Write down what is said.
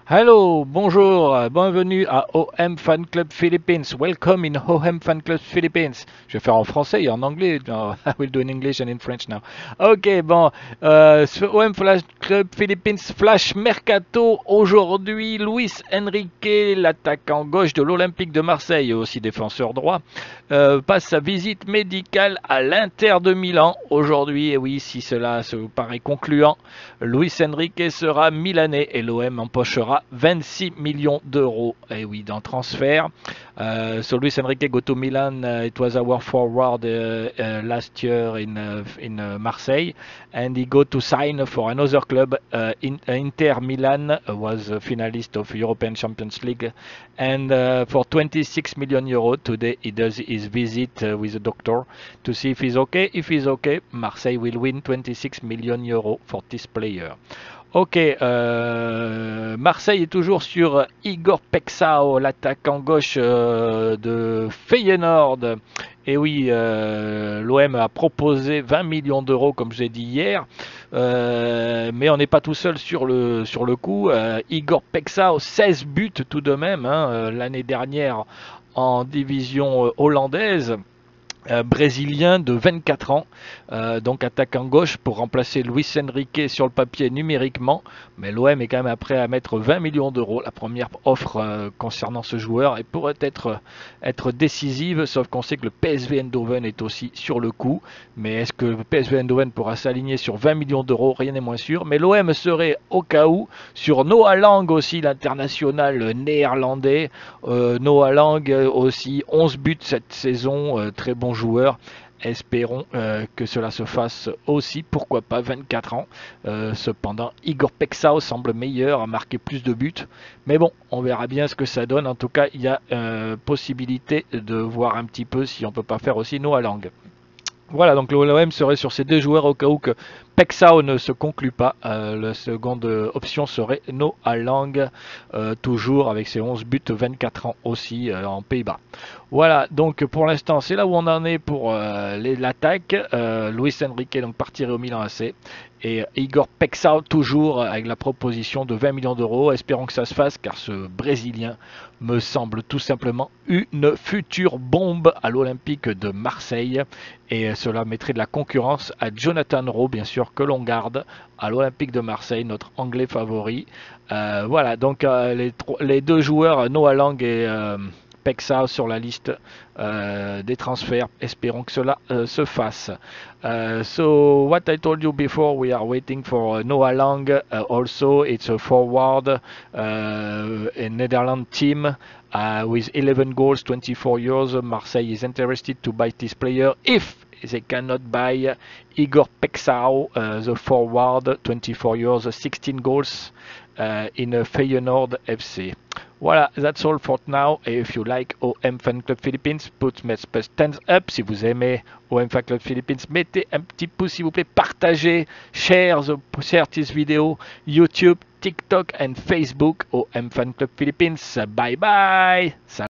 Hello, bonjour, bienvenue à OM Fan Club Philippines. Welcome in OM Fan Club Philippines. Je vais faire en français et en anglais. No, I will do in English and in French now. Ok, bon, sur OM Fan Club Philippines Flash Mercato. Aujourd'hui, Luis Enrique, l'attaquant gauche de l'Olympique de Marseille et aussi défenseur droit, passe sa visite médicale à l'Inter de Milan aujourd'hui. Et oui, si cela se paraît concluant, Luis Enrique sera milanais et l'OM empochera 26 millions d'euros. Et oui, dans transfert. So Luis Enrique go to Milan. It was our forward last year in Marseille, and he go to sign for another club. Inter Milan was a finalist of European Champions League, and for 26 million euros today he does his visit with a doctor to see if he's okay. If he's okay, Marseille will win 26 million euros for this player. Ok, Marseille est toujours sur Igor Pexao, l'attaquant gauche de Feyenoord. Et oui, l'OM a proposé 20 millions d'euros, comme je l'ai dit hier. Mais on n'est pas tout seul sur le coup. Igor Pexao, 16 buts tout de même, hein, l'année dernière en division hollandaise. Brésilien de 24 ans, donc attaquant gauche pour remplacer Luis Enrique sur le papier numériquement, mais l'OM est quand même prêt à mettre 20 millions d'euros. La première offre concernant ce joueur et pourrait être décisive, sauf qu'on sait que le PSV Eindhoven est aussi sur le coup, mais est-ce que le PSV Eindhoven pourra s'aligner sur 20 millions d'euros? Rien n'est moins sûr, mais l'OM serait au cas où sur Noah Lang aussi, l'international néerlandais. Noah Lang aussi 11 buts cette saison, très bon joueur. Espérons que cela se fasse aussi, pourquoi pas, 24 ans. Cependant, Igor Pexao semble meilleur, a marqué plus de buts. Mais bon, on verra bien ce que ça donne. En tout cas, il y a possibilité de voir un petit peu si on peut pas faire aussi Noah Lang. Voilà, donc l'OM serait sur ces deux joueurs au cas où que Pexao ne se conclut pas. La seconde option serait Noah Lang, toujours avec ses 11 buts, 24 ans aussi en Pays-Bas. Voilà, donc pour l'instant c'est là où on en est pour l'attaque. Luis Enrique donc partirait au Milan AC. Et Igor Pexao toujours avec la proposition de 20 millions d'euros. Espérons que ça se fasse car ce Brésilien me semble tout simplement une future bombe à l'Olympique de Marseille. Et cela mettrait de la concurrence à Jonathan Rowe, bien sûr, que l'on garde à l'Olympique de Marseille, notre Anglais favori. Voilà, donc les deux joueurs, Noah Lang et Pexao sur la liste des transferts. Espérons que cela se fasse. So what I told you before, we are waiting for Noah Lang. Also, it's a forward, a Netherlands team. With 11 goals, 24 years, Marseille is interested to buy this player if they cannot buy Igor Pexao, the forward, 24 years, 16 goals in Feyenoord FC. Voilà, that's all for now. Et if you like OM Fan Club Philippines, put thumbs up. Si vous aimez OM Fan Club Philippines, mettez un petit pouce s'il vous plaît. Partagez, share this video, YouTube, TikTok and Facebook OM Fan Club Philippines. Bye bye.